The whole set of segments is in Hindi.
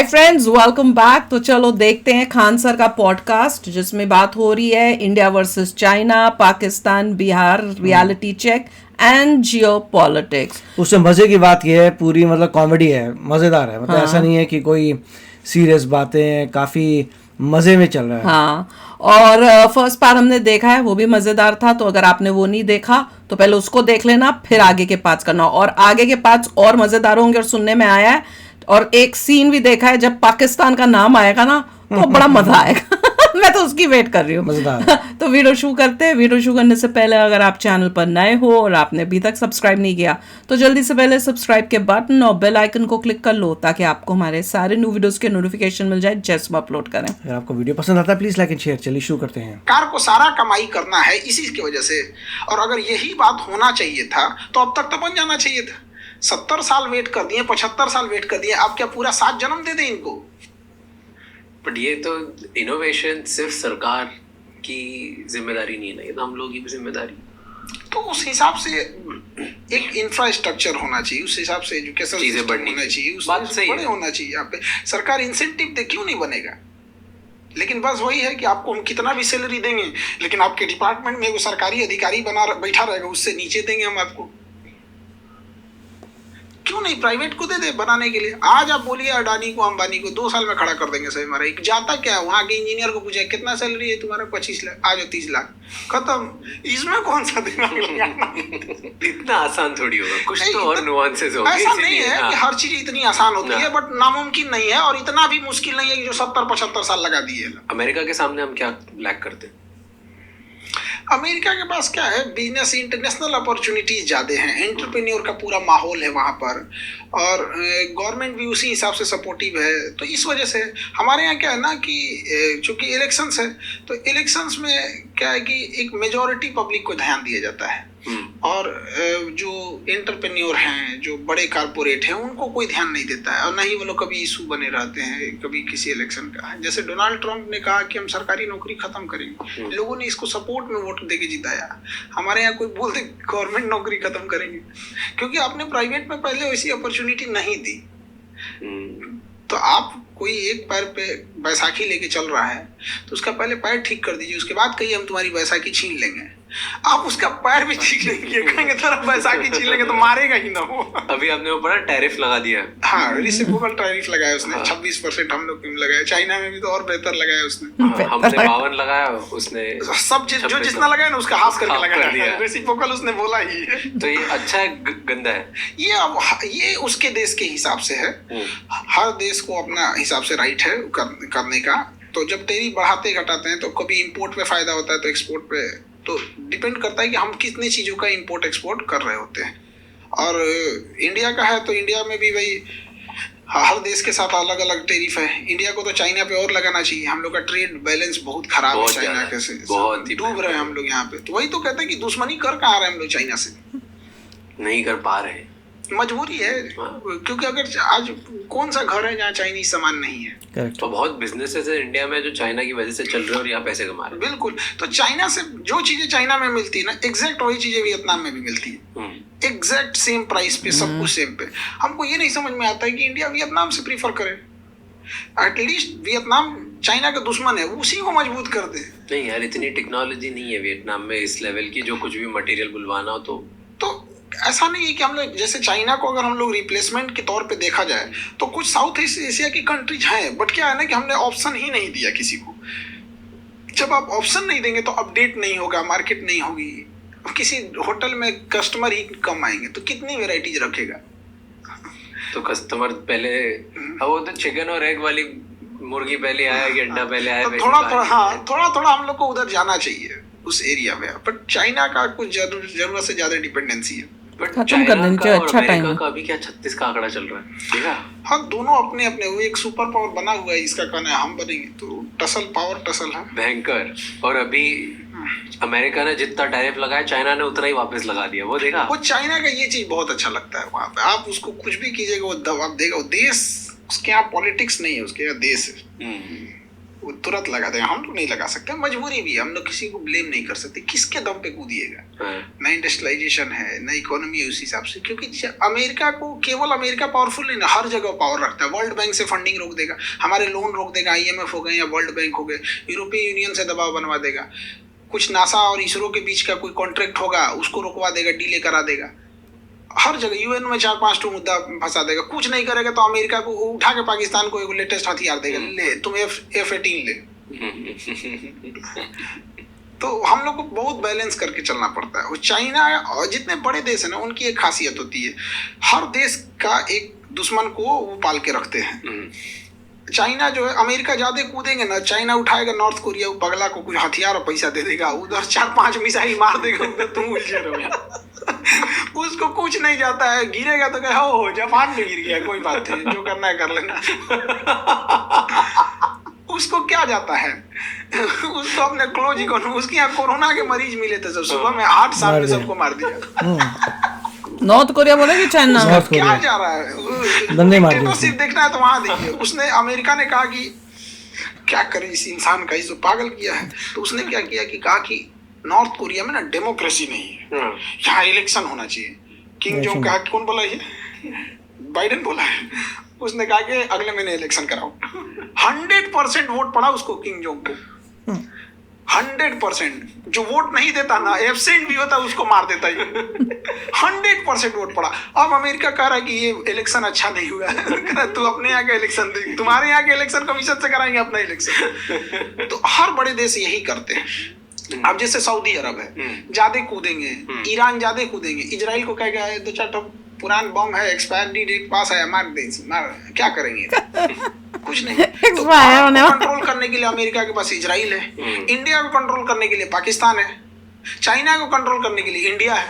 Hi friends, welcome back. तो चलो देखते हैं खान सर का पॉडकास्ट जिसमें बात हो रही है India versus China, Pakistan, Bihar, reality check and geopolitics. उसमें मजे की बात यह है, पूरी मतलब कॉमेडी है, मजेदार है। मतलब ऐसा नहीं है कि कोई सीरियस बातें हैं, काफी मजे में चल रहा है। हाँ, और फर्स्ट पार्ट हमने देखा है, वो भी मजेदार था। तो अगर आपने वो नहीं देखा तो पहले उसको देख लेना, फिर आगे के पार्ट्स करना। और आगे के पार्ट्स और मजेदार होंगे। और सुनने में आया है और एक सीन भी देखा है, जब पाकिस्तान का नाम आएगा ना तो बड़ा मजा आएगा। मैं तो उसकी वेट कर रही हूँ। मजेदार। तो वीडियो शुरू करते हैं। वीडियो शुरू करने से पहले अगर आप चैनल पर नए हो और आपने अभी तक सब्सक्राइब नहीं किया तो जल्दी से पहले सब्सक्राइब के बटन और बेल आइकन को क्लिक कर लो, ताकि आपको हमारे सारे न्यू वीडियोस के नोटिफिकेशन मिल जाए जैसे हम अपलोड करें। अगर आपको वीडियो पसंद आता है प्लीज लाइक एंड शेयर। चलिए शुरू करते हैं। कार को सारा कमाई करना है इसी की वजह से। और अगर यही बात होना चाहिए था तो अब तक तो बन जाना चाहिए था। 70 साल वेट कर दिए, 75 साल वेट कर दिए, आप क्या पूरा 7 जन्म दे दें इनको? बट ये तो इनोवेशन सिर्फ सरकार की जिम्मेदारी नहीं है ना, ये तो हम लोग की भी जिम्मेदारी। तो उस हिसाब से एक इंफ्रास्ट्रक्चर होना चाहिए, उस हिसाब से एजुकेशन चीजें बढ़नी होना चाहिए, उस बात सही बड़े है। होना चाहिए। यहाँ पे सरकार इंसेंटिव दे, क्यों नहीं बनेगा? लेकिन बस वही है कि आपको हम कितना भी सैलरी देंगे, लेकिन आपके डिपार्टमेंट में वो सरकारी अधिकारी बैठा रहेगा, उससे नीचे देंगे हम आपको। क्यों नहीं प्राइवेट को दे दे बनाने के लिए? आज आप बोलिए अडानी को, अंबानी को 2 साल में खड़ा कर देंगे सही हमारा। एक जाता क्या है वहां के इंजीनियर को पूछे कितना सैलरी है तुम्हारा? 25 लाख, आ जाओ 30 लाख, खत्म। इसमें कौन सा दिमाग लगाना? इतना आसान थोड़ी होगा, कुछ नहीं, तो और नुआंसेस होंगे। ऐसा नहीं है हाँ। कि हर चीज इतनी आसान होती है, बट नामुमकिन नहीं है। और इतना भी मुश्किल नहीं है कि जो 70-75 साल लगा दिए। अमेरिका के सामने हम क्या लैक करते हैं? अमेरिका के पास क्या है, बिजनेस इंटरनेशनल अपॉर्चुनिटीज ज़्यादा हैं, एंटरप्रेन्योर का पूरा माहौल है वहाँ पर, और गवर्नमेंट भी उसी हिसाब से सपोर्टिव है। तो इस वजह से हमारे यहाँ क्या है ना कि चूंकि इलेक्शंस है, तो इलेक्शंस में क्या है कि एक मेजॉरिटी पब्लिक को ध्यान दिया जाता है, और जो एंटरप्रेन्योर हैं, जो बड़े कारपोरेट हैं, उनको कोई ध्यान नहीं देता है। और ना ही वो लोग कभी इशू बने रहते हैं कभी किसी इलेक्शन का। जैसे डोनाल्ड ट्रंप ने कहा कि हम सरकारी नौकरी खत्म करेंगे, लोगों ने इसको सपोर्ट में वोट देके जिताया। हमारे यहाँ कोई बोल दे गवर्नमेंट नौकरी खत्म करेंगे, क्योंकि आपने प्राइवेट में पहले वैसी अपॉर्चुनिटी नहीं दी। तो आप कोई एक पैर पे बैसाखी लेके चल रहा है तो उसका पहले पैर ठीक कर दीजिए, उसके बाद कहिए हम तुम्हारी बैसाखी छीन लेंगे। आप उसका पैर भी ठीक नहीं किए, कहेंगे तरफ बैसाखी छीन लेंगे तो मारेगा ही ना वो। अभी आपने वो बड़ा टैरिफ लगा दिया। हाँ, रिसिप्रोकल टैरिफ लगाया उसने। 26% हम लोग लगाया। चाइना में भी तो और बेहतर लगाया उसने। हमने 52 लगाया, उसने सब जो जितना लगाया ना उसका हाफ करके हाफ कर लगाया। दिया। रिसिप्रोकल उसने बोला ही है। तो ये अच्छा है गंदा है? ये उसके देश के हिसाब से है। हर देश को अपना हिसाब से राइट है करने का। तो जब टेरिफ बढ़ाते घटाते हैं तो कभी इंपोर्ट पे फायदा होता है तो एक्सपोर्ट पे, तो डिपेंड करता है कि हम कितनी चीज़ों का इंपोर्ट एक्सपोर्ट कर रहे होते हैं। और इंडिया का है तो इंडिया में भी भाई हर देश के साथ अलग अलग टेरिफ है। इंडिया को तो चाइना पे और लगाना चाहिए। हम लोग का ट्रेड बैलेंस बहुत खराब है चाइना के से, बहुत ही डूब रहे हैं हम लोग यहाँ पे। तो वही तो कहते हैं कि दुश्मनी कर कहाँ रहे हैं हम लोग चाइना से? नहीं कर पा रहे, मजबूरी है। क्योंकि अगर आज कौन सा घर है जहाँ चाइनीज सामान नहीं है? करेक्ट। तो बहुत बिजनेसेस है इंडिया में जो चाइना की वजह से चल रहे हैं और यहाँ पैसे कमा रहे हैं। बिल्कुल। तो चाइना से जो चीजें चाइना में मिलती है ना, एग्जैक्ट वही चीजें वियतनाम में भी मिलती है। एग्जैक्ट सेम प्राइस पे, सब कुछ सेम पे। हमको ये नहीं समझ में आता है कि इंडिया वियतनाम से प्रीफर करे। एटलीस्ट वियतनाम चाइना का दुश्मन है, उसी को मजबूत कर दे। नहीं यार, इतनी टेक्नोलॉजी नहीं है वियतनाम में इस लेवल की, जो कुछ भी मटेरियल बुलवाना हो तो ऐसा नहीं है कि हम लोग जैसे चाइना को अगर हम लोग रिप्लेसमेंट के तौर पे देखा जाए तो कुछ साउथ ईस्ट एशिया की कंट्रीज हैं, बट क्या है ना कि हमने ऑप्शन ही नहीं दिया किसी को। जब आप ऑप्शन नहीं देंगे तो अपडेट नहीं होगा, मार्केट नहीं होगी। किसी होटल में कस्टमर ही कम आएंगे तो कितनी वेराइटीज रखेगा? तो कस्टमर पहले, अब वो तो चिकन और एग वाली मुर्गी पहले आया कि अंडा पहले आया? तो थोड़ा हम लोग को उधर जाना चाहिए उस एरिया में। बट चाइना का कुछ जरूरत से ज्यादा डिपेंडेंसी है। खत्म कर देना चाहिए। अच्छा टाइम है। का अभी क्या 36 का आंकड़ा चल रहा है, ठीक है? हाँ, दोनों अपने अपने, वो एक सुपर पावर बना हुआ है, इसका कहना है हम बनेंगे तो टसल पावर टसल है भयंकर। और अभी अमेरिका ने जितना टैरिफ लगाया चाइना ने उतना ही वापस लगा दिया, वो देखा? वो चाइना का ये चीज बहुत अच्छा लगता है। वहां पे आप उसको कुछ भी कीजिएगा वो दबाव देगा। वो देश, उसके यहाँ पॉलिटिक्स नहीं है, उसके यहाँ देश है। वो तुरंत लगा देगा, हम लोग नहीं लगा सकते, मजबूरी भी है, हम लोग किसी को ब्लेम नहीं कर सकते, किसके दम पे कूदिएगा। ना इंडस्ट्रियलाइजेशन है, ना इकोनॉमी है उस हिसाब से, क्योंकि अमेरिका को, केवल अमेरिका पावरफुल नहीं ना, हर जगह पावर रखता है। वर्ल्ड बैंक से फंडिंग रोक देगा, हमारे लोन रोक देगा, IMF हो गए या वर्ल्ड बैंक हो गए, यूरोपीय यूनियन से दबाव बनवा देगा, कुछ नासा और इसरो के बीच का कोई कॉन्ट्रैक्ट होगा उसको रुकवा देगा, डिले करा देगा, हर जगह UN में 4-5 मुद्दा फंसा देगा। कुछ नहीं करेगा तो अमेरिका को उठा के पाकिस्तान को एक लेटेस्ट हथियार देगा, ले तुम F-18 ले। तो हम लोग को बहुत बैलेंस करके चलना पड़ता है। और चाइना और जितने बड़े देश है ना, उनकी एक खासियत होती है, हर देश का एक दुश्मन को वो पाल के रखते हैं। चाइना जो है, अमेरिका ज्यादा कूदेंगे ना, चाइना उठाएगा नॉर्थ कोरिया, वो पगला को कुछ हथियार और पैसा दे देगा, उधर 4-5 मिसाइल मार देगा, उधर तुम उलझे रहो। उसको कुछ नहीं जाता है, गिरेगा तो कहे हो जापान में गिर गया, कोई बात नहीं, जो करना है कर लेना। उसको क्या जाता है, उसको अपने क्लोज ही करो। उसके यहाँ कोरोना के मरीज मिले थे सब, सुबह में 8 साल में सबको मार दिया। नॉर्थ कोरिया बोले कि चाइना, क्या जा रहा है, डिक्टेटरशिप देखना है तो वहां देखिए। उसने, अमेरिका ने कहा कि क्या करे इस इंसान का, इसको पागल किया है। तो उसने क्या किया कि कहा कि नॉर्थ कोरिया में ना डेमोक्रेसी नहीं है, यहाँ इलेक्शन होना चाहिए। किंग जोंग कहा, कौन बोला ये, बाइडेन बोला है, उसने कहा कि अगले महीने इलेक्शन कराओ। 100% वोट पड़ा उसको, किंग जोंग को 100%। जो वोट नहीं देता ना, एब्सेंट भी होता, उसको मार देता है। 100% वोट पड़ा। अब अमेरिका कह रहा है कि ये इलेक्शन अच्छा नहीं हुआ है। तू अपने यहाँ का इलेक्शन दे, तुम्हारे यहाँ के इलेक्शन कमीशन से कराएंगे अपना इलेक्शन। तो हर बड़े देश यही करते हैं। अब जैसे सऊदी अरब है, ज्यादा कूदेंगे, ईरान ज्यादा कूदेंगे, इजराइल को कहेगा 2-4 पुरान बम है, एक्सपायरी डेट पास है, मार दे, क्या करेंगे? कुछ नहीं। तो कंट्रोल करने के लिए अमेरिका के पास इजराइल है, इंडिया को कंट्रोल करने के लिए पाकिस्तान है, चाइना को कंट्रोल करने के लिए इंडिया है,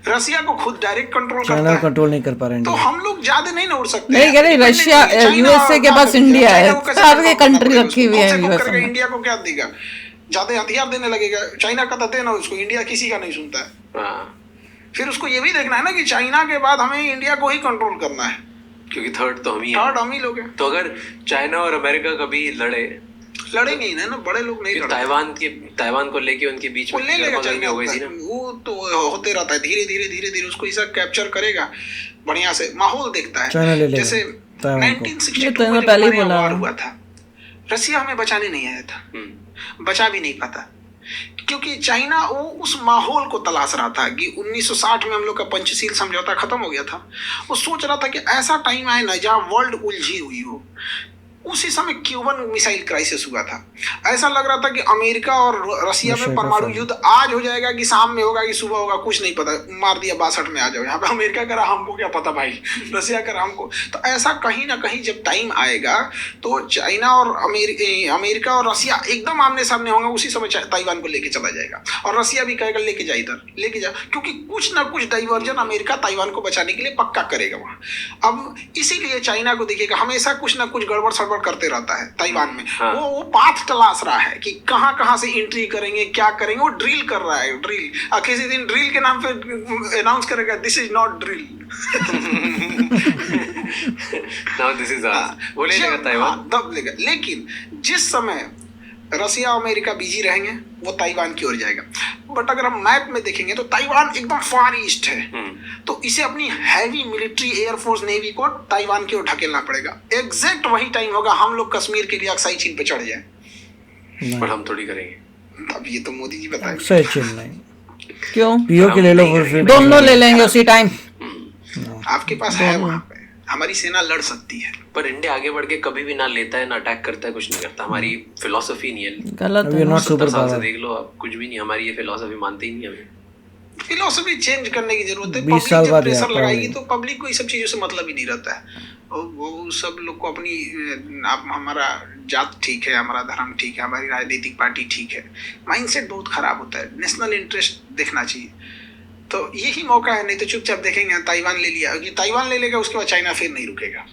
रशिया को खुद डायरेक्ट कंट्रोल करता है, कंट्रोल नहीं कर पा रहे हैं। तो हम लोग ज्यादा नहीं ना उड़ सकते। नहीं कह रहे, रशिया, USA के पास इंडिया है, सारे कंट्री रखी हुई है। इंडिया को क्या देगा, ज्यादा हथियार देने लगेगा। चाइना का देना उसको, इंडिया किसी का नहीं सुनता है। फिर उसको ये भी देखना है ना कि चाइना के बाद हमें इंडिया को ही कंट्रोल करना है, क्योंकि थर्ड तो हम ही लोग हैं। तो अगर चाइना और अमेरिका कभी लड़ेंगे ही ना, बड़े लोग नहीं लड़ेंगे। ताइवान को लेके उनके बीच में ले लेगा चाइना, वो तो होते रहता है, धीरे धीरे उसको ऐसा कैप्चर करेगा, बढ़िया से माहौल देखता है। जैसे 1962 में पहले हुआ था, रसिया हमें बचाने नहीं आया था, बचा भी नहीं पाता, क्योंकि चाइना वो उस माहौल को तलाश रहा था कि 1960 में हम लोग का पंचशील समझौता खत्म हो गया था। वो सोच रहा था कि ऐसा टाइम आए ना जहाँ वर्ल्ड उलझी हुई हो। उसी समय क्यूबन मिसाइल क्राइसिस हुआ था। ऐसा लग रहा था कि अमेरिका और रसिया में परमाणु युद्ध आज हो जाएगा कि शाम में होगा कि सुबह होगा, कुछ नहीं पता। मार दिया 62 में, आ जाओ यहाँ पे। अमेरिका करा, हमको क्या पता भाई, रसिया करा हमको। तो ऐसा कहीं ना कहीं जब टाइम आएगा तो चाइना और अमेरिका और रसिया एकदम आमने सामने होंगे। उसी समय ताइवान को लेके चला जाएगा और रसिया भी कहेगा लेके जा, इधर लेके जा, क्योंकि कुछ ना कुछ डाइवर्जन अमेरिका ताइवान को बचाने के लिए पक्का करेगा वहाँ। अब इसीलिए चाइना को देखिएगा, हमेशा कुछ ना कुछ गड़बड़ सड़बड़ करते रहता है ताइवान में। हाँ। वो पाथ तलाश रहा है कि कहां से एंट्री करेंगे, क्या करेंगे। वो ड्रिल कर रहा है, ड्रिल। किसी दिन ड्रिल के नाम पे अनाउंस करेगा, this is not drill, now this is hour. वो ले लेगा ताइवान, दब लेगा। लेकिन जिस समय रसिया और अमेरिका बिजी रहेंगे वो ताइवान की ओर जाएगा। बट अगर हम मैप में देखेंगे तो ताइवान एकदम फार ईस्ट है, तो इसे अपनी हैवी मिलिट्री, एयरफोर्स, नेवी को ताइवान की ओर ढकेलना पड़ेगा। एग्जैक्ट वही टाइम होगा हम लोग कश्मीर के लिए अक्साई चीन पे चढ़ जाए। पर हम थोड़ी करेंगे। अब ये तो मोदी जी बताएं। अक्साई चीन नहीं, क्यों? पीओ के ले लो, दोनों ले लेंगे उसी टाइम। आपके पास है वहां पे, हमारी सेना लड़ सकती है। पर इंडिया आगे बढ़ के कभी भी ना लेता है, ना अटैक करता है, कुछ नहीं करता। हमारी फिलॉसफी नहीं है, गलत है। 70 साल से देख लो आप, कुछ भी नहीं। हमारी ये फिलॉसफी मानते ही नहीं। हमें फिलॉसफी चेंज करने की जरूरत है। 20 साल बाद प्रेशर लगाएगी तो पब्लिक को ये सब चीजों से मतलब ही नहीं रहता है। वो सब लोग को अपनी, हमारा जात ठीक है, हमारा धर्म ठीक है, हमारी राजनीतिक पार्टी ठीक है, माइंडसेट बहुत खराब होता है। नेशनल इंटरेस्ट देखना चाहिए। तो यही मौका है, नहीं तो चुपचाप देखेंगे ताइवान ले लिया, ताइवान ले लेगा उसके बाद चाइना फिर नहीं रुकेगा।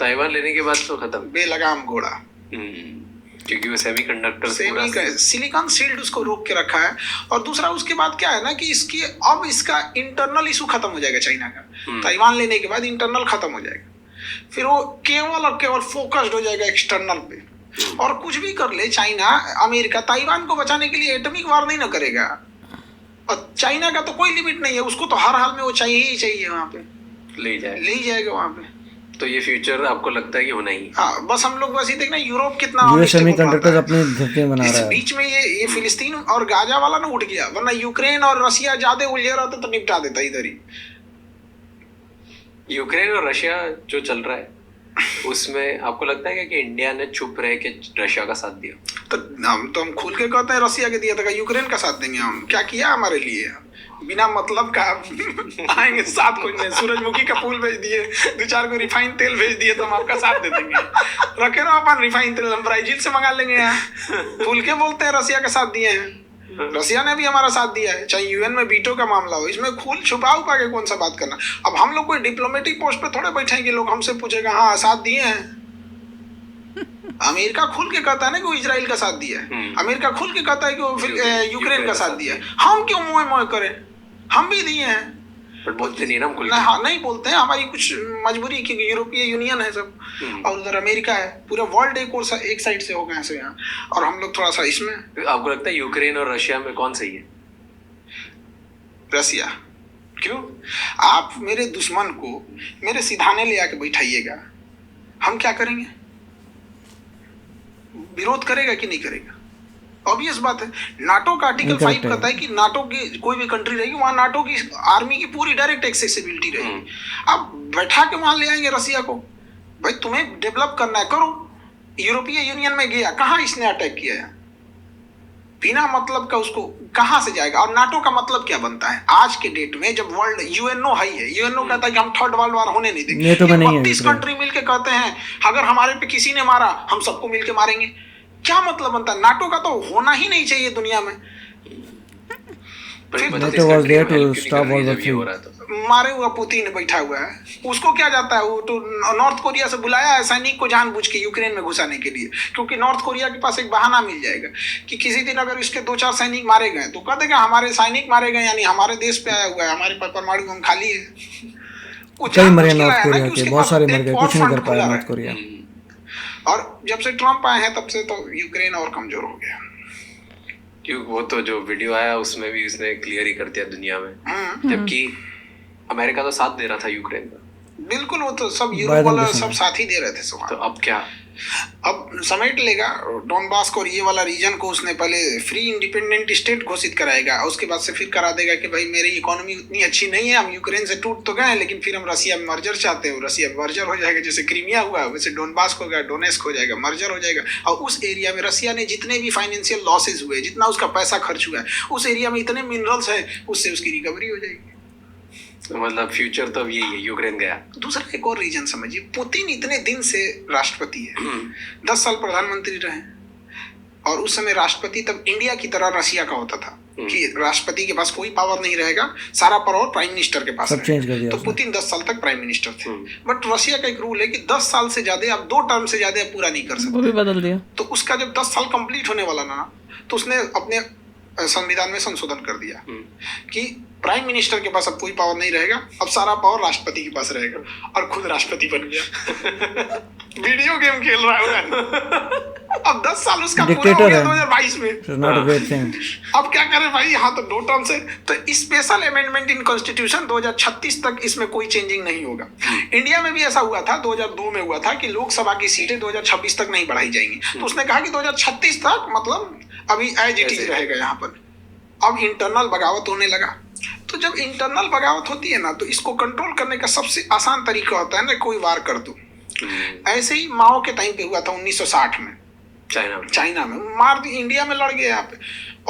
ताइवान लेने के बाद तो खत्म, बेलगाम घोड़ा। क्योंकि वो सेमीकंडक्टर, सिलिकॉन शील्ड उसको रोक के रखा है। और दूसरा उसके बाद क्या है ना कि इसका इंटरनल इशू खत्म हो जाएगा चाइना का। ताइवान लेने के बाद इंटरनल खत्म हो जाएगा। फिर वो केवल और केवल फोकस्ड हो जाएगा एक्सटर्नल पे, और कुछ भी कर ले चाइना, अमेरिका ताइवान को बचाने के लिए एटॉमिक वार नहीं ना करेगा। और चाइना का तो कोई लिमिट नहीं है, उसको तो हर हाल में वो चाहिए ही चाहिए, वहां पे ले जाएगा वहां पे। तो ये फ्यूचर आपको लगता है कि होना ही? हाँ, बस हम लोग बस ये देखना यूरोप कितना यूएस सेमीकंडक्टर्स अपनी धमकियां बना रहा है। इस बीच में ये फिलिस्तीन और गाजा वाला ना उठ गया, वरना यूक्रेन और रशिया ज्यादा उलझे रहता तो निपटा देता इधर ही। यूक्रेन और रशिया जो चल रहा है उसमें आपको लगता है कि इंडिया ने चुप रह के रशिया का साथ दिया? तो हम खुल के कहते हैं रशिया के दिया था, यूक्रेन का साथ देंगे हम? क्या किया हमारे लिए बिना मतलब का? आएंगे साथ कुछ नहीं, सूरजमुखी का फूल भेज दिए, 2-4 को रिफाइंड तेल भेज दिए तो हम आपका साथ दे देंगे। रखे ना अपन रिफाइंड तेल, हम ब्राजील से मंगा लेंगे यहाँ। खुल के बोलते हैं रशिया का साथ दिए हैं, रशिया ने भी हमारा साथ दिया है, चाहे यूएन में वीटो का मामला हो। इसमें खुल छुपा के कौन सा बात करना? अब हम लोग कोई डिप्लोमेटिक पोस्ट पे थोड़े बैठेंगे, लोग हमसे पूछेगा हाँ साथ दिए हैं। अमेरिका खुल के कहता है ना कि वो इजराइल का साथ दिया है, अमेरिका खुल के कहता है कि वो फिर यूक्रेन का साथ दिया है। हम क्यों मोए करें? हम भी दिए हैं, पर बोलते नहीं ना हम खुल हाँ नहीं बोलते हैं, हमारी कुछ मजबूरी, क्योंकि यूरोपीय यूनियन है सब और उधर अमेरिका है, पूरा वर्ल्ड एक साइड से हो गए ऐसे यहाँ, और हम लोग थोड़ा सा इसमें। आपको लगता है यूक्रेन और रशिया में कौन सही है? रशिया। क्यों? आप मेरे दुश्मन को मेरे सिधाने ले आके बैठाइएगा, हम क्या करेंगे? विरोध करेगा कि नहीं करेगा? ऑब्वियस बात है। नाटो का आर्टिकल 5 कहता है कि नाटो की कोई भी कंट्री रहेगी वहां नाटो की आर्मी की पूरी डायरेक्ट एक्सेसिबिलिटी रहेगी। अब बैठा के वहां ले आएंगे रशिया को, भाई तुम्हें डेवलप करना है करो। यूरोपीय यूनियन में गया, कहाँ इसने अटैक किया है? बिना मतलब का उसको कहाँ से जाएगा? और नाटो का मतलब क्या बनता है आज के डेट में, जब वर्ल्ड यूएनओ हाई है, यूएनओ कहता है कि हम थर्ड वर्ल्ड वार होने नहीं देंगे। 32 कंट्री मिलके कहते हैं अगर हमारे पे किसी ने मारा हम सबको मिलके मारेंगे। क्या मतलब बनता है? नाटो का तो होना ही नहीं चाहिए दुनिया में। मारे हुआ पुतिन बैठा हुआ है, उसको क्या जाता है? वो तो नॉर्थ कोरिया से बुलाया है सैनिक को जानबूझ के यूक्रेन में घुसाने के लिए, क्योंकि नॉर्थ कोरिया के पास एक बहाना मिल जाएगा कि किसी दिन अगर इसके 2-4 सैनिक मारे गए तो कह देगा हमारे सैनिक मारे गए, यानी हमारे देश पे आया हुआ है, हमारे पर परमाणु बम खाली है। कई मरे नॉर्थ कोरिया के, बहुत सारे मर गए, कुछ नहीं कर पाया नॉर्थ कोरिया। और जब से ट्रम्प आए हैं तब से तो यूक्रेन और कमजोर हो गया। क्यों? वो तो जो वीडियो आया उसमें भी उसने क्लियर ही कर दिया दुनिया में, जबकि अमेरिका तो साथ दे रहा था यूक्रेन का। बिल्कुल, वो तो सब यूरोप वाला सब साथ ही दे रहे थे सब। तो अब क्या? अब समेट लेगा डोनबास को और ये वाला रीजन को। उसने पहले फ्री इंडिपेंडेंट स्टेट घोषित कराएगा, उसके बाद से फिर करा देगा कि भाई मेरी इकोनॉमी उतनी अच्छी नहीं है, हम यूक्रेन से टूट तो गए लेकिन फिर हम रशिया में मर्जर चाहते हो। रशिया में मर्जर हो जाएगा, जैसे क्रीमिया हुआ वैसे डोनबास हो गया, डोनेस्क हो जाएगा, मर्जर हो जाएगा। और उस एरिया में रशिया ने जितने भी फाइनेंशियल लॉसेज हुए, जितना उसका पैसा खर्च हुआ है, उस एरिया में इतने मिनरल्स है, उससे उसकी रिकवरी हो जाएगी। मतलब फ्यूचर तो अब यही है, यूक्रेन गया। दूसरा एक और रीजन समझिए, पुतिन इतने दिन से राष्ट्रपति है, 10 साल प्रधानमंत्री रहे, और उस समय राष्ट्रपति तब इंडिया की तरह रशिया का होता था कि राष्ट्रपति के पास कोई पावर नहीं रहेगा, सारा पावर प्राइम मिनिस्टर के पास रहेगा। तो पुतिन 10 साल तक प्राइम मिनिस्टर थे। बट रशिया का एक रूल है कि 10 साल से ज्यादा आप 2 टर्म से ज्यादा पूरा नहीं कर सकते, वो भी बदल दिया। तो उसका जब 10 साल कंप्लीट होने वाला ना, तो उसने अपने संविधान में संशोधन कर दिया कि प्राइम मिनिस्टर के पास अब कोई पावर नहीं रहेगा, अब सारा पावर राष्ट्रपति के पास रहेगा, और खुद राष्ट्रपति बन गया। वीडियो गेम खेल रहा है अब 10 साल उसका पूरा हो गया 2022 में। अब क्या करें भाई? यहाँ तो 2 टर्म से, तो स्पेशल अमेंडमेंट इन कॉन्स्टिट्यूशन 2036 तक इसमें कोई चेंजिंग नहीं होगा। इंडिया में भी ऐसा हुआ था, 2002 में हुआ था कि लोकसभा की सीटें 2026 तक नहीं बढ़ाई जाएंगी, तो उसने कहा कि 2036 तक मतलब अभी एज इट इज रहेगा यहाँ पर। अब इंटरनल बगावत होने लगा, तो जब इंटरनल बगावत होती है ना, तो इसको कंट्रोल करने का सबसे आसान तरीका होता है ना, कोई वार कर दो। ऐसे ही माओ के टाइम पे हुआ था 1960 में चाइना में, मार दी, इंडिया में लड़ गए यहाँ पे।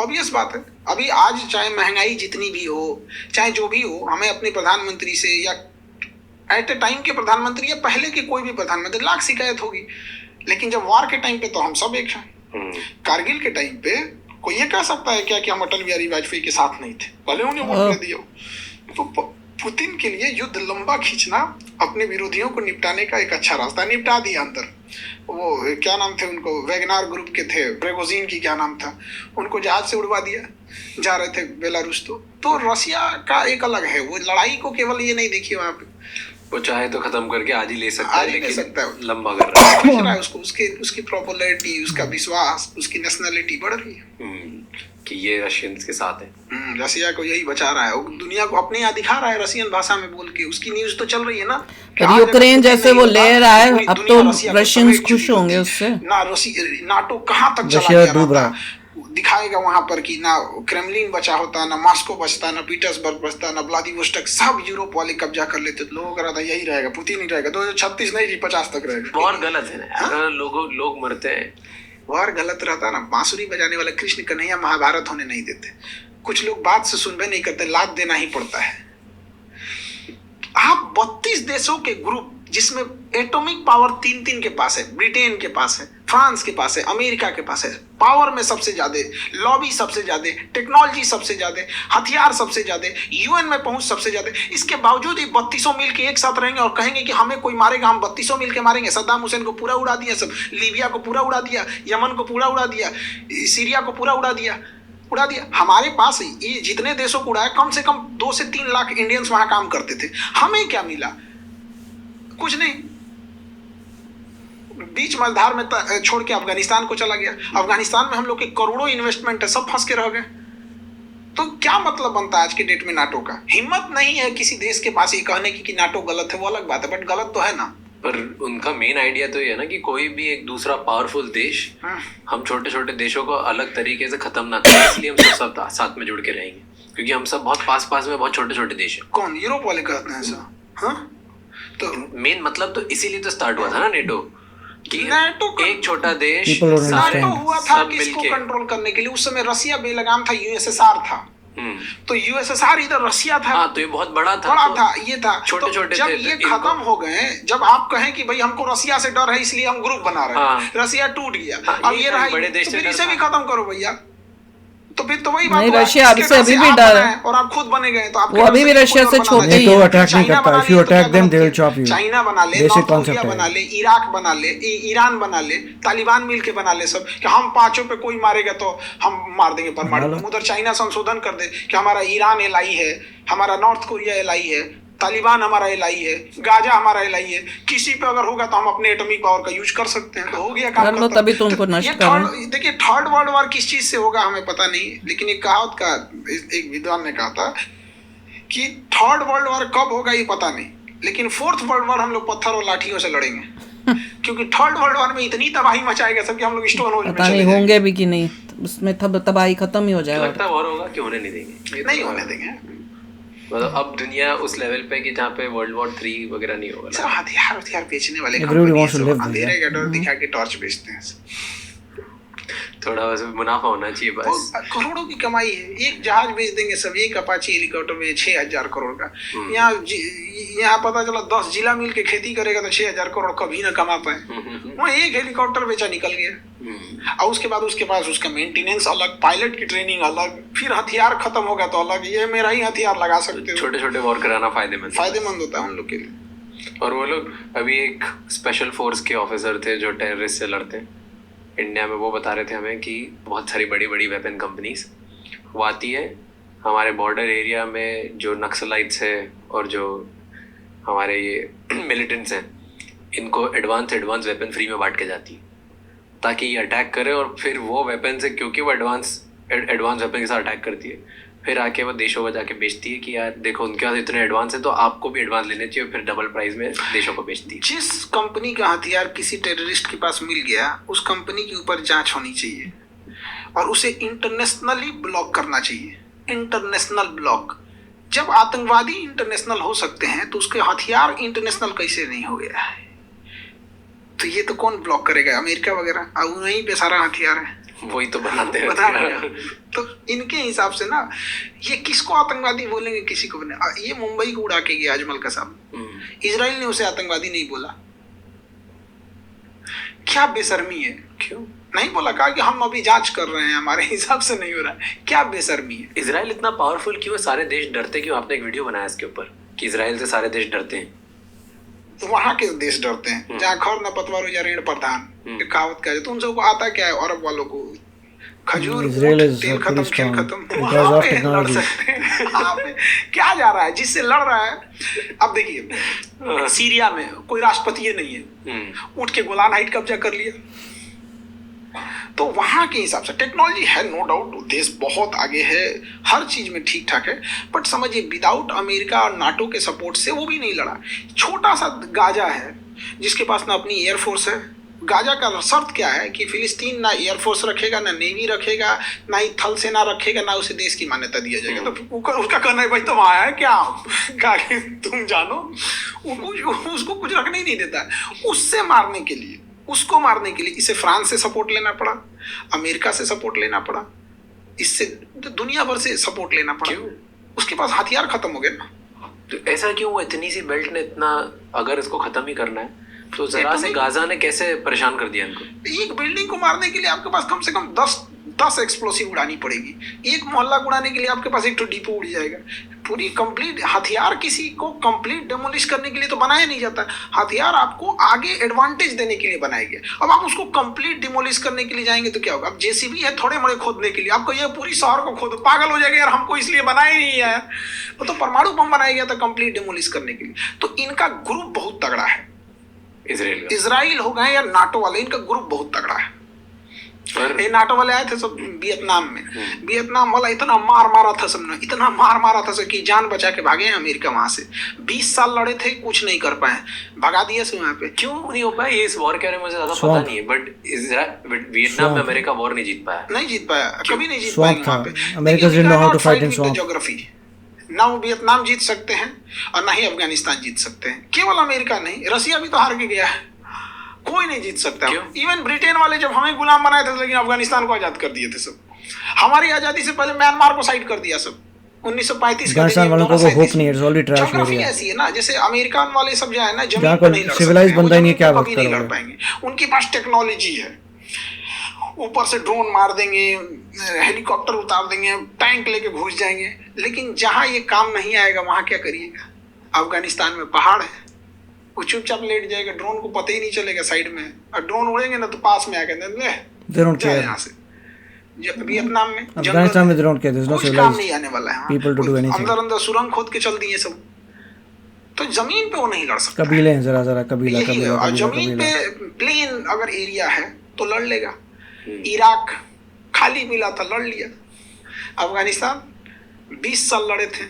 ऑब्वियस बात है, अभी आज चाहे महंगाई जितनी भी हो, चाहे जो भी हो, हमें अपने प्रधानमंत्री से या एट ए टाइम के प्रधानमंत्री या पहले के कोई भी प्रधानमंत्री लाख शिकायत होगी, लेकिन जब वार के टाइम पे तो हम सब एक हैं। कारगिल के टाइम पे कोई ये कह सकता है क्या कि हम अटल बिहारी वाजपेयी के साथ नहीं थे, भले उन्हें वोट दे दिया। तो पुतिन के लिए युद्ध लंबा खींचना अपने विरोधियों को निपटाने का एक अच्छा रास्ता। निपटा दिया अंदर, वो क्या नाम थे उनको, वैगनार ग्रुप के थे, प्रेगोजिन की क्या नाम था, उनको जहाज से उड़वा दिया, जा रहे थे बेलारूस। तो रशिया का एक अलग है, वो लड़ाई को केवल ये नहीं देखिए वहां पे, वो चाहे तो खत्म करके आज ही ले सकता आज है, ही ले लेकिन सकता है। लंबा कर रहा है। पूछ रहा है उसको, उसकी पॉपुलैरिटी, उसका विश्वास, उसकी नेशनलिटी बढ़ रही है। कि ये रशियंस के साथ है। रसिया को यही बचा रहा है, वो दुनिया को अपने यहाँ दिखा रहा है रसियन भाषा में बोल के, उसकी न्यूज तो चल रही है ना। पर यूक्रेन जैसे वो ले रहा है, अब तो रशियंस खुश होंगे उससे। ना नाटो कहाँ तक चला रशिया गया डूब रहा रहता, दिखाएगा वहां पर कि ना क्रेमलिन बचा होता, ना मॉस्को बचता, ना पीटर्सबर्ग बचता, ना व्लादिवोस्टोक, सब यूरोप वाले कब्जा कर लेते। लोगों का रहता यही रहेगा, पुतिन ही रहेगा, 2036 नहीं जी 50 तक रहेगा। और गलत है ना, अगर लोग मरते हैं। और गलत रहता ना, बांसुरी बजाने वाला कृष्ण कन्हैया महाभारत होने नहीं देते। कुछ लोग बात से सुनबे नहीं करते, लाद देना ही पड़ता है। आप 32 देशों के ग्रुप जिसमें एटॉमिक पावर 3 के पास है, ब्रिटेन के पास है, फ्रांस के पास है, अमेरिका के पास है, पावर में सबसे ज्यादा, लॉबी सबसे ज्यादा, टेक्नोलॉजी सबसे ज्यादा, हथियार सबसे ज्यादा, यूएन में पहुंच सबसे ज्यादा, इसके बावजूद ये 32 मिल के एक साथ रहेंगे और कहेंगे कि हमें कोई मारेगा, हम 32 मिल के मारेंगे। सद्दाम हुसैन को पूरा उड़ा दिया, सब लीबिया को पूरा उड़ा दिया, यमन को पूरा उड़ा दिया, सीरिया को पूरा उड़ा दिया। हमारे पास ये जितने देशों को उड़ाया, कम से कम 2 से 3 लाख इंडियंस वहां काम करते थे। हमें क्या मिला? कुछ नहीं। बीच मझधार में छोड़ के अफगानिस्तान को चला गया। अफगानिस्तान में हम लोग के करोड़ों इन्वेस्टमेंट है, सब फंस के रह गए। तो क्या मतलब बनता है आज के डेट में नाटो का? हिम्मत नहीं है किसी देश के पास ये कहने की कि नाटो गलत है, वो अलग बात है, बट गलत तो है ना। पर उनका मेन आइडिया तो ये है ना कि कोई भी एक दूसरा पावरफुल देश हम छोटे छोटे देशों को अलग तरीके से खत्म ना करें, इसलिए हम सब साथ में जुड़ के रहेंगे, क्योंकि हम सब बहुत पास में बहुत छोटे छोटे देश हैं। कौन? यूरोप वाले कहते हैं ऐसा? हाँ, तो मेन मतलब तो इसीलिए तो स्टार्ट हुआ था ना नेटो, कि नेटो एक छोटा देश नाटो हुआ था किसको कंट्रोल करने के लिए? उस समय रसिया बेलगाम था, यूएसएसआर था। तो यूएसएसआर इधर रसिया था। हाँ, तो ये बहुत बड़ा था, ये था छोटे छोटे जब ये खत्म हो गए, जब आप कहें कि भाई हमको रसिया से डर है इसलिए हम ग्रुप बना रहे हैं, रसिया टूट गया, अब ये रहा, बड़े देश फिर इसे भी खत्म करो भैया। तो फिर तो वही बात नहीं, रशिया अब से अभी भी डर है और आप खुद बने गए, तो वो अभी भी रशिया से छोटे ही है। अटैक नहीं करता, if you attack them they will chop you. China बना ले, नॉर्थ कोरिया बना ले, इराक बना ले, ईरान बना ले, तालिबान मिलके बना ले सब, कि हम 5 पे कोई मारेगा तो हम मार देंगे परमाणु। उधर चाइना संशोधन कर दे कि हमारा ईरान एलआई है, हमारा नॉर्थ कोरिया एलआई है, तालिबान हमारा एलआई है, गाजा हमारा एलआई है। किसी पे अगर होगा तो हम अपने एटॉमिक पावर का यूज कर सकते हैं, तो हो गया काम। तभी तो उनको नष्ट करो। देखिए, थर्ड वर्ल्ड वॉर किस चीज से होगा हमें पता नहीं, लेकिन एक कहावत का एक विद्वान ने कहा था कि थर्ड वर्ल्ड वॉर कब होगा ये पता नहीं, लेकिन फोर्थ वर्ल्ड वॉर हम लोग पत्थर और लाठियों से लड़ेंगे। क्योंकि थर्ड वर्ल्ड वॉर में इतनी तबाही मचाएगा सब कि हम लोग स्टोन होल में पता नहीं होंगे भी कि नहीं, उसमें तबाही खत्म ही हो जाएगा। लगता है और होगा कि होने नहीं देंगे, नहीं होने देंगे। मतलब अब दुनिया उस लेवल पे कि जहाँ पे वर्ल्ड वॉर 3 वगैरह नहीं होगा। सब हथियार बेचने वाले अंधेरे का डर दिखा के टॉर्च बेचते हैं। थोड़ा बस मुनाफा होना चाहिए बस। करोड़ों की कमाई है। एक जहाज बेच देंगे सब, एक अपाची हेलीकॉप्टर में 6000 करोड़ का। यहाँ पता चला 10 जिला मिल के खेती करेगा तो 6000 करोड़ कभी ना कमा पाए। वहाँ एक हेलीकॉप्टर बेचा निकल गया, और उसके बाद उसके पास उसका मेंटेनेंस अलग, पायलट की ट्रेनिंग अलग, फिर हथियार खत्म होगा तो अलग। ये मेरा ही हथियार लगा सकते हो। छोटे छोटे वॉर कराना फायदेमंद होता है उन लोग के लिए। और वो लोग अभी एक स्पेशल फोर्स के ऑफिसर थे जो टेररिस्ट से लड़ते हैं इंडिया में, वो बता रहे थे हमें कि बहुत सारी बड़ी बड़ी वेपन कंपनीज वो आती है हमारे बॉर्डर एरिया में, जो नक्सलाइट्स है और जो हमारे ये मिलिटेंट्स हैं, इनको एडवांस वेपन फ्री में बांट के जाती है ताकि ये अटैक करे। और फिर वो वेपन से, क्योंकि वो एडवांस वेपन के साथ अटैक करती है, फिर आके वो देशों को जाके बेचती है कि यार देखो उनके पास इतने एडवांस है तो आपको भी एडवांस लेने चाहिए, फिर डबल प्राइस में देशों को बेचती है। जिस कंपनी का हथियार किसी टेररिस्ट के पास मिल गया, उस कंपनी के ऊपर जांच होनी चाहिए और उसे इंटरनेशनली ब्लॉक करना चाहिए। International block. जब आतंकवादी इंटरनेशनल हो सकते हैं तो उसके हथियार इंटरनेशनल कैसे नहीं हो गया है? तो ये तो कौन ब्लॉक करेगा? अमेरिका वगैरह, अब वहीं पे सारा हथियार है, वही तो बनाते हैं। तो इनके हिसाब से ना, ये किसको आतंकवादी बोलेंगे, किसी को नहीं। ये मुंबई को उड़ा के गया अजमल कसाब, इजराइल ने उसे आतंकवादी नहीं बोला। क्या बेशर्मी है। क्यों नहीं बोला? कहा कि हम अभी जांच कर रहे हैं, हमारे हिसाब से नहीं हो रहा है। क्या बेशर्मी है। इजराइल इतना पावरफुल क्यों है? सारे देश डरते क्यों? आपने एक वीडियो बनाया इसके ऊपर कि इजराइल से सारे देश डरते हैं। तो वहां के देश डरते हैं जहाँ खर न पतवार या ऋण प्रधान, कहावत का। तो उन सबको आता क्या है? अरब वालों को खजूर, Israel ऊँट, is तेल pretty खत्म, खेल strong खत्म, because वहाँ of पे लड़ technology. सकते हैं। वहाँ पे क्या जा रहा है, जिससे लड़ रहा है। अब देखिए सीरिया में कोई राष्ट्रपति ही नहीं है, उठ के गोलान हाइट कब्जा कर लिया। तो वहां के हिसाब से टेक्नोलॉजी है, नो डाउट, देश बहुत आगे है, हर चीज में ठीक ठाक है, बट समझिए विदाउट अमेरिका और नाटो के सपोर्ट से वो भी नहीं लड़ा। छोटा सा गाजा है जिसके पास ना अपनी एयरफोर्स है। गाजा का शर्त क्या है कि फिलिस्तीन ना एयरफोर्स रखेगा, ना नेवी रखेगा, ना ही थल सेना रखेगा, ना उसे देश की मान्यता दिया जाएगा। तो उसका कहना है भाई तुम आया है क्या, तुम जानो, उसको कुछ रखने ही नहीं देता है। उससे मारने के लिए, उसको मारने के लिए इसे फ्रांस से सपोर्ट लेना पड़ा, अमेरिका से सपोर्ट लेना पड़ा, इससे दुनिया भर से सपोर्ट लेना पड़ा। उसके पास हथियार खत्म हो गए ना। तो ऐसा क्यों हुआ? इतनी सी बेल्ट ने इतना, अगर इसको खत्म ही करना है तो जरा से गाजा ने कैसे परेशान कर दिया इनको? एक बिल्डिंग को मारने के लिए आपके पास कम से कम 10 एक्सप्लोसिव उड़ानी पड़ेगी। एक मोहल्ला उड़ाने के लिए आपके पास एक तो डिपो उड़ जाएगा। पूरी कंप्लीट हथियार किसी को कंप्लीट डेमोलिश करने के लिए तो बनाया नहीं जाता। हथियार आपको आगे एडवांटेज देने के लिए बनाया गया। अब आप उसको कंप्लीट डिमोलिश करने के लिए जाएंगे तो क्या होगा? अब जेसीबी है थोड़े मोड़े खोदने के लिए, आपको ये पूरी शहर को खोद, पागल हो जाएगा यार, हमको इसलिए बनाया ही नहीं है। वो तो परमाणु बम बनाया गया था कंप्लीट डिमोलिश करने के लिए। तो इनका ग्रुप बहुत तगड़ा है, इजराइल हो गए या नाटो वाले, इनका ग्रुप बहुत तगड़ा है। ये नाटो वाले आए थे सब वियतनाम में, वियतनाम वाला इतना मार मारा था सबने, इतना मार मारा था कि जान बचा के भागे हैं अमेरिका वहां से। 20 साल लड़े थे, कुछ नहीं कर पाए, भगा दिए से वहां पे। क्यों नहीं हो पाया ये? इस वॉर के बारे में मुझे ज्यादा पता नहीं है, बट वियतनाम में अमेरिका वॉर नहीं जीत पाया, नहीं जीत पाया, कभी नहीं जीत पाएंगे वहां पे। America didn't know how to fight in swamp. Geography ना वो वियतनाम जीत सकते हैं और ना ही अफगानिस्तान जीत सकते हैं। केवल अमेरिका नहीं, रसिया भी तो हार के गया है, कोई नहीं जीत सकता। इवन ब्रिटेन वाले जब हमें गुलाम बनाए थे, लेकिन अफगानिस्तान को आजाद कर दिए थे सब। हमारी आजादी से पहले म्यांमार को साइड कर दिया सब, 1935 अफगानिस्तान वालों को होप नहीं है, इट्स ऑलरेडी ट्रैश हो गया। ऐसी है ना, जैसे अमेरिकन वाले सब जो है ना, जमीन पे नहीं लड़ सकते, सिविलाइज्ड बंदा ही नहीं, क्या बात नहीं लड़ पाएंगे। उनके पास टेक्नोलॉजी है, ऊपर से ड्रोन मार देंगे, हेलीकॉप्टर उतार देंगे, टैंक लेके घुस जाएंगे। लेकिन जहां ये काम नहीं आएगा वहां क्या करिएगा? अफगानिस्तान में पहाड़ है, वो चुपचाप लेट जाएगा, ड्रोन को पता ही नहीं चलेगा साइड में, और ड्रोन उड़ेंगे ना तो पास में आकर यहाँ से। वियतनाम में, अफगानिस्तान में ड्रोन के कुछ काम नहीं आने वाला है, पीपल टू डू एनीथिंग। अंदर सुरंग खोद के चल दिए सब, तो जमीन पे वो नहीं लड़ सकता। कबीले हैं, जरा कबीला। जमीन पे प्लेन अगर एरिया है तो लड़ लेगा। इराक खाली मिला था, लड़ लिया। अफगानिस्तान 20 साल लड़े थे,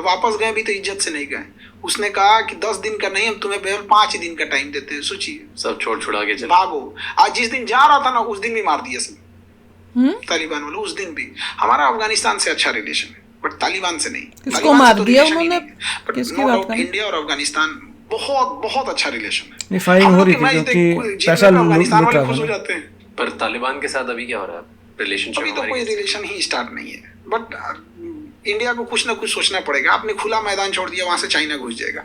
वापस गए भी तो इज्जत से नहीं गए। उसने कहा कि 10 दिन का नहीं, हम तुम्हें केवल 5 दिन का टाइम देते हैं, सोचिए। सब छोड़ छुड़ा के चले, भागो। आज जिस दिन जा रहा था ना, उस दिन भी मार दिया सब तालिबान वाले। उस दिन भी हमारा अफगानिस्तान से अच्छा रिलेशन है, बट तालिबान से नहीं। किसको मार दिया उन्होंने? किसकी बात कर? इंडिया और अफगानिस्तान बहुत बहुत अच्छा रिलेशन है। फायरिंग हो रही थी क्योंकि पैसा अफगानिस्तान वाले खुश हो जाते हैं। पर तालिबान के साथ अभी क्या हो रहा है रिलेशनशिप? अभी तो कोई रिलेशन ही स्टार्ट नहीं है, बट इंडिया को कुछ ना कुछ सोचना पड़ेगा। आपने खुला मैदान छोड़ दिया, वहां से चाइना घुस जाएगा।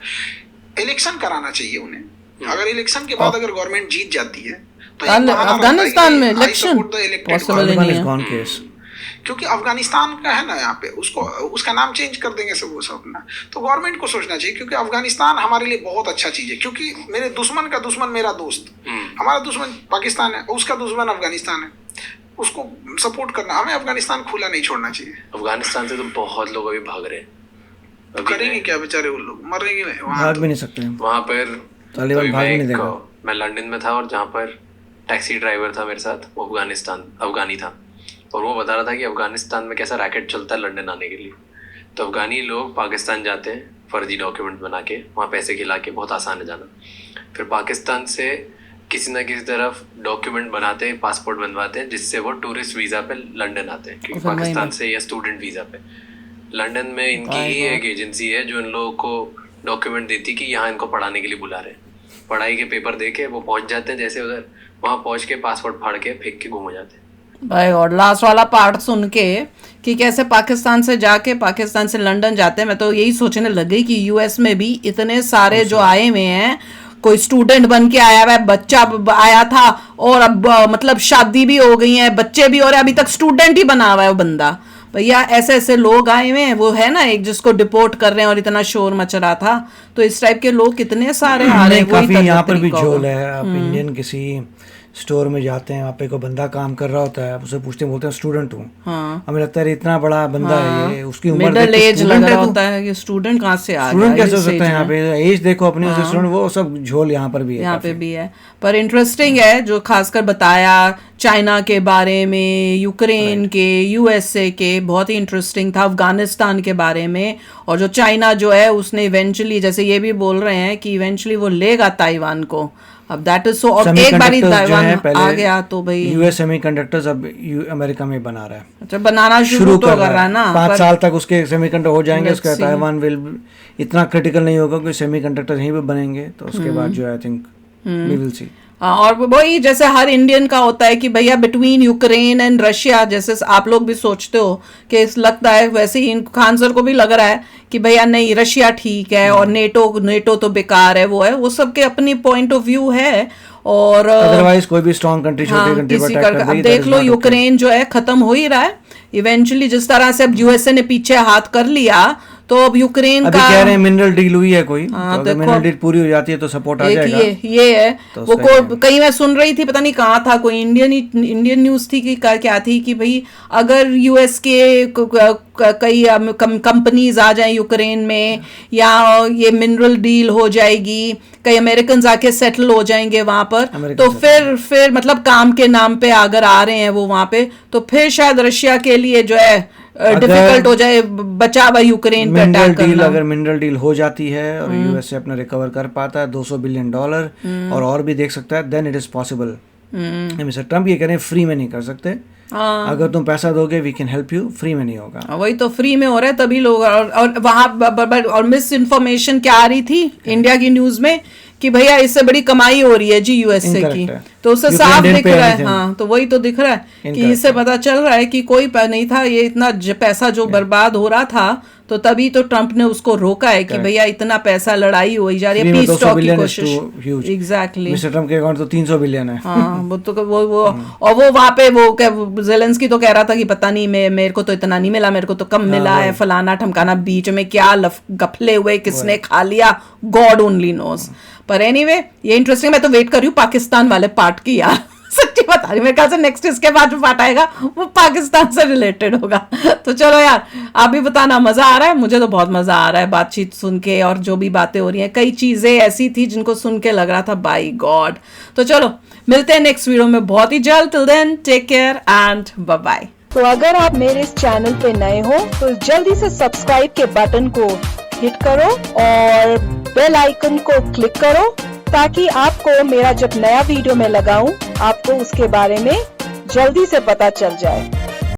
इलेक्शन कराना चाहिए उन्हें। अगर इलेक्शन के बाद अगर गवर्नमेंट जीत जाती है तो अफगानिस्तान में इलेक्शन पॉसिबल नहीं है, क्योंकि अफगानिस्तान का है ना यहाँ पे, उसका नाम चेंज कर देंगे सब वो सब ना। तो गवर्नमेंट को सोचना चाहिए, क्योंकि अफगानिस्तान हमारे लिए बहुत अच्छा चीज है। क्योंकि मेरे दुश्मन का दुश्मन मेरा दोस्त, हमारा दुश्मन पाकिस्तान है, उसका दुश्मन अफगानिस्तान है, उसको सपोर्ट करना। हमें अफगानिस्तान खुला नहीं छोड़ना चाहिए। अफगानिस्तान से तो बहुत लोग अभी भाग रहे हैं। तो करेंगे क्या बेचारे वो लोग, मरेंगे भाग भी नहीं सकते वहां पर। तालिबान भाग नहीं देगा। मैं लंदन में था और जहाँ पर टैक्सी ड्राइवर था मेरे साथ, वो अफगानी था, और वो बता रहा था कि अफगानिस्तान में कैसा रैकेट चलता है लंदन आने के लिए। तो अफगानी लोग पाकिस्तान जाते हैं फर्जी डॉक्यूमेंट बना के, वहाँ पैसे खिला के, बहुत आसान है जाना। फिर पाकिस्तान से किसी ना किसी तरफ डॉक्यूमेंट बनाते हैं, पासपोर्ट बनवाते हैं, जिससे वो टूरिस्ट वीज़ा पे लंदन आते हैं, क्योंकि पाकिस्तान से या स्टूडेंट वीज़ा पे। लंदन में इनकी ही एक एजेंसी है जो इन लोगों को डॉक्यूमेंट देती कि यहाँ इनको पढ़ाने के लिए बुला रहे हैं। पढ़ाई के पेपर दे के वो पहुँच जाते हैं, जैसे उधर वहाँ पहुँच के पासपोर्ट फाड़ के फेंक के घूम हो जाते हैं। भाई, और लास्ट वाला पार्ट सुन के कि कैसे पाकिस्तान से जाके पाकिस्तान से लंदन जाते हैं, मैं तो यही सोचने लग गई कि यूएस में भी इतने सारे जो आए हुए हैं, कोई स्टूडेंट बन के आया हुआ है, बच्चा आया था और अब मतलब शादी भी हो गई है, बच्चे भी, और अभी तक स्टूडेंट ही बना हुआ है वो बंदा। भैया ऐसे ऐसे लोग आए हुए हैं, वो है ना एक जिसको डिपोर्ट कर रहे हैं और इतना शोर मच रहा था। तो इस टाइप के लोग कितने सारे आ रहे हैं। काफी यहाँ पर भी झोल है। आप इंडियन किसी स्टोर में जाते हैं, वहाँ पे कोई बंदा काम कर रहा होता है, उसे पूछते हैं, बोलते हैं स्टूडेंट हूँ। हाँ हमें लगता है इतना बड़ा बंदा है ये, उसकी उम्र मिडिल देख के एज लग student है रहा तू। होता है कि स्टूडेंट कहाँ से आ स्टूडेंट गया कैसे हो इस सकता है age यहाँ में। पे, एज देखो अपनी, उसे स्टूडेंट, वो सब झोल यहाँ पर भी है यहाँ पे काफी। भी है। पर इंटरेस्टिंग है जो खासकर बताया चाइना के बारे में, यूक्रेन के, यूएसए के, बहुत ही इंटरेस्टिंग था, अफगानिस्तान के बारे में। और जो चाइना जो है उसने इवेंचुअली, जैसे ये भी बोल रहे हैं कि इवेंचुअली वो लेगा ताइवान को। अब दैट इज सो, अब एक बारी Semiconductors जो है ताइवान आ गया तो भाई यूएस सेमीकंडक्टर्स अब अमेरिका में बना रहा है, अच्छा बनाना शुरू तो कर रहा है ना। 5 पर साल तक उसके सेमीकंडक्टर हो जाएंगे, Let's उसका see. ताइवान विल इतना क्रिटिकल नहीं होगा कि सेमीकंडक्टर यहीं पे बनेंगे, तो उसके बाद जो है I think we will see. हाँ, और वही जैसे हर इंडियन का होता है कि भैया बिटवीन यूक्रेन एंड रशिया, जैसे आप लोग भी सोचते हो कि लगता है, वैसे ही खान सर को भी लग रहा है कि भैया नहीं रशिया ठीक है और नेटो तो बेकार है, वो सबके अपनी पॉइंट ऑफ व्यू है। और अदरवाइज कोई भी स्ट्रॉन्ग कंट्री छोटी कंट्री पर किसी अटैक कर अब देगी, देख लो यूक्रेन जो है खत्म हो ही रहा है इवेंचुअली, जिस तरह से अब यूएसए ने पीछे हाथ कर लिया, तो अब यूक्रेन अभी का कह रहे हैं मिनरल डील हुई है कोई, हाँ, तो अगर देखो, मिनरल डील पूरी हो जाती है तो सपोर्ट आ एक जाएगा। ये है तो वो उसका को कहीं मैं सुन रही थी, पता नहीं कहाँ था, कोई इंडियन न्यूज थी कि क्या थी कि भाई अगर यूएस के कई कंपनीज आ जाएं यूक्रेन में, या ये मिनरल डील हो जाएगी, कई अमेरिकन आके सेटल हो जाएंगे वहां पर, तो फिर मतलब काम के नाम पे अगर आ रहे हैं वो वहां पे, तो फिर शायद रशिया के लिए जो है डिफिकल्ट हो जाए बचावा यूक्रेन पे अटैक करना। अगर मिनरल डील हो जाती है और यूएसए अपना रिकवर कर पाता है $200 बिलियन और भी देख सकता है, then it is possible. Mister Trump ये कह रहे हैं फ्री में नहीं कर सकते, अगर तुम पैसा दोगे we can help you, free में नहीं होगा। वही तो फ्री में हो रहा है तभी लोग, और वहां और मिस इन्फॉर्मेशन क्या आ रही थी इंडिया की न्यूज में कि भैया इससे बड़ी कमाई हो रही है जी यूएसए की, तो उससे साफ दिख रहा है। हाँ तो वही तो दिख रहा है कि इससे पता चल रहा है कि कोई नहीं था, ये इतना पैसा जो बर्बाद हो रहा था, तो तभी तो ट्रम्प ने उसको रोका है कि भैया इतना पैसा लड़ाई हो जा रही है, पीस टॉक की कोशिश। एग्जैक्टली, मिस्टर ट्रम्प के अकाउंट तो 300 बिलियन है। हाँ वो तो वो और वो वहां पे वो जेलेंस्की तो कह रहा था कि पता नहीं मेरे को तो इतना नहीं मिला, मेरे को तो कम मिला है, फलाना ठमकाना, बीच में क्या गफले हुए, किसने खा लिया, गॉड ओनली नोज। पर एनीवे ये इंटरेस्टिंग, मैं तो वेट कर रही हूँ पाकिस्तान वाले पार्ट की यार सच्ची बता रही, मेरे ख्याल से नेक्स्ट इसके बाद जो पार्ट आएगा वो पाकिस्तान से रिलेटेड होगा। तो चलो यार आप भी बताना, मजा आ रहा है, मुझे तो बहुत मजा आ रहा है बातचीत सुन के, और जो भी बातें हो रही हैं, कई चीजें ऐसी थी जिनको सुन के लग रहा था बाय गॉड। तो चलो मिलते हैं नेक्स्ट वीडियो में बहुत ही जल्द, till then take care and bye bye. तो अगर आप मेरे इस चैनल पे नए हो तो जल्दी से सब्सक्राइब के बटन को हिट करो और बेल आइकन को क्लिक करो, ताकि आपको मेरा जब नया वीडियो मैं लगाऊं आपको उसके बारे में जल्दी से पता चल जाए।